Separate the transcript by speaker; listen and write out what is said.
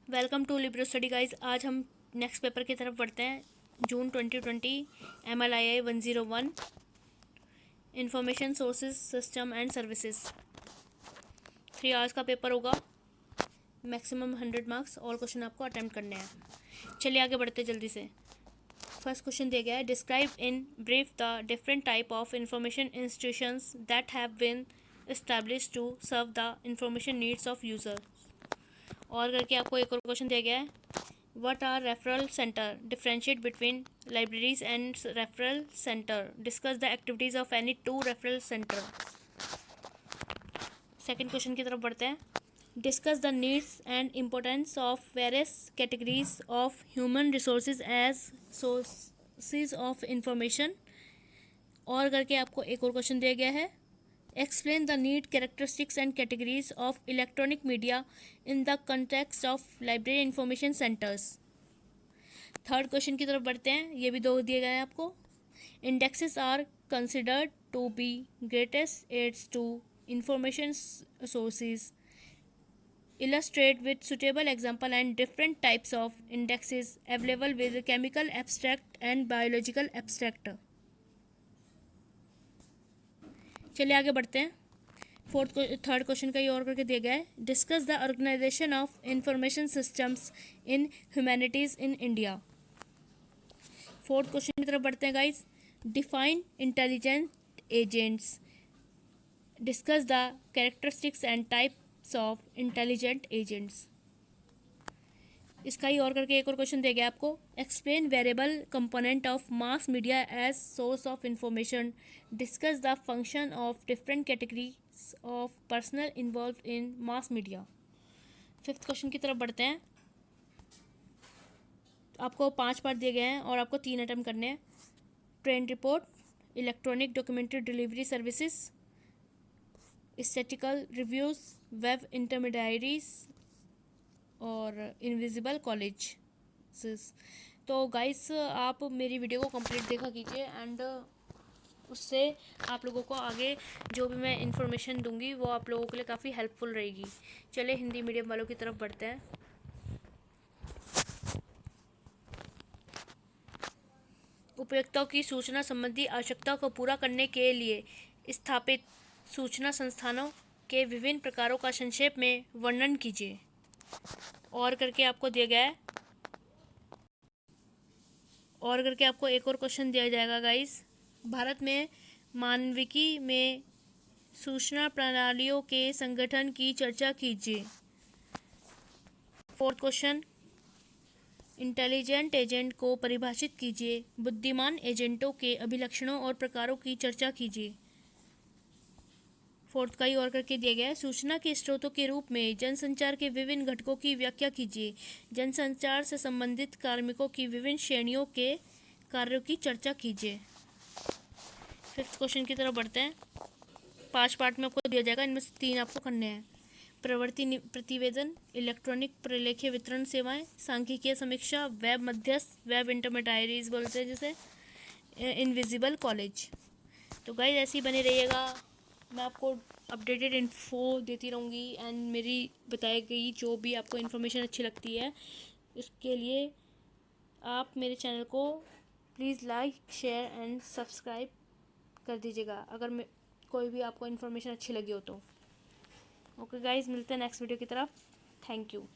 Speaker 1: Welcome to Libro study guys. आज हम next paper की तरफ बढ़ते हैं। June 2020 MLII 101 information sources system and services 3 hours का पेपर होगा। Maximum 100 marks. और क्वेश्चन आपको अटेम्प्ट करने हैं। चलिए आगे बढ़ते हैं जल्दी से। फर्स्ट क्वेश्चन दिया गया है, describe in brief the different type of information institutions that have been established to serve the information needs of user. और करके आपको एक और क्वेश्चन दिया गया है, what are referral centre, differentiate between libraries and referral centre, discuss the activities of any two referral centre. Second question की तरफ बढ़ते हैं, discuss the needs and importance of various categories of human resources as sources of information. और करके आपको एक और question दिया गया है, explain the need, characteristics and categories of electronic media in the context of library information centers। Third question की तरफ बढ़ते हैं। ये भी 2 दिए गए हैं आपको। indexes are considered to be greatest aids to information sources, illustrate with suitable example and different types of indexes available with chemical abstract and biological abstract। चलिए आगे बढ़ते हैं। थर्ड क्वेश्चन का ये और करके दिया गया है, discuss the organisation of information systems in humanities in India. Fourth question की तरफ बढ़ते हैं guys, define intelligent agents, discuss the characteristics and types of intelligent agents. इसका ही और करके एक और क्वेश्चन दिया गया आपको, explain variable component of mass media as source of information, discuss the function of different categories of personal involve in mass media. Fifth question की तरफ बढ़ते हैं। आपको 5 पार्ट दिए गए हैं और आपको 3 अटेम्प्ट करने हैं। Train report, electronic documentary delivery services, statistical reviews, web intermediaries और इनविजिबल कॉलेज। तो गाइस आप मेरी वीडियो को कंप्लीट देखा कीजिए एंड उससे आप लोगों को आगे जो भी मैं इंफॉर्मेशन दूंगी वो आप लोगों के लिए काफ़ी हेल्पफुल रहेगी। चलिए हिंदी मीडियम वालों की तरफ बढ़ते हैं। उपयोक्ताओं की सूचना संबंधी आवश्यकता को पूरा करने के लिए स्थापित सूचना संस्थानों के विभिन्न प्रकारों का संक्षेप में वर्णन कीजिए। और करके आपको दिया गया है, और करके आपको एक और क्वेश्चन दिया जाएगा गाइस, भारत में मानविकी में सूचना प्रणालियों के संगठन की चर्चा कीजिए। फोर्थ क्वेश्चन, इंटेलिजेंट एजेंट को परिभाषित कीजिए। बुद्धिमान एजेंटों के अभिलक्षणों और प्रकारों की चर्चा कीजिए। फोर्थ का ही और करके दिया गया है, सूचना के स्रोतों के रूप में जनसंचार के विभिन्न घटकों की व्याख्या कीजिए। जनसंचार से संबंधित कार्मिकों की विभिन्न श्रेणियों के कार्यों की चर्चा कीजिए। फिफ्थ क्वेश्चन की तरफ बढ़ते हैं। 5 पार्ट में आपको दिया जाएगा, इनमें से 3 आपको करने हैं। प्रवृत्ति प्रतिवेदन, इलेक्ट्रॉनिक प्रलेखीय वितरण सेवाएं, सांख्यिकीय समीक्षा, वेब मध्यस्थ, वेब इंटरमीडियरीज बोलते हैं जिसे, इनविजिबल कॉलेज। तो गाइस ऐसे ही बने रहिएगा, मैं आपको अपडेटेड इन्फो देती रहूँगी एंड मेरी बताई गई जो भी आपको इन्फॉर्मेशन अच्छी लगती है उसके लिए आप मेरे चैनल को please like, share and subscribe कर दीजिएगा अगर कोई भी आपको इन्फॉर्मेशन अच्छी लगी हो तो। ओके गाइज, मिलते हैं नेक्स्ट वीडियो की तरफ। Thank you.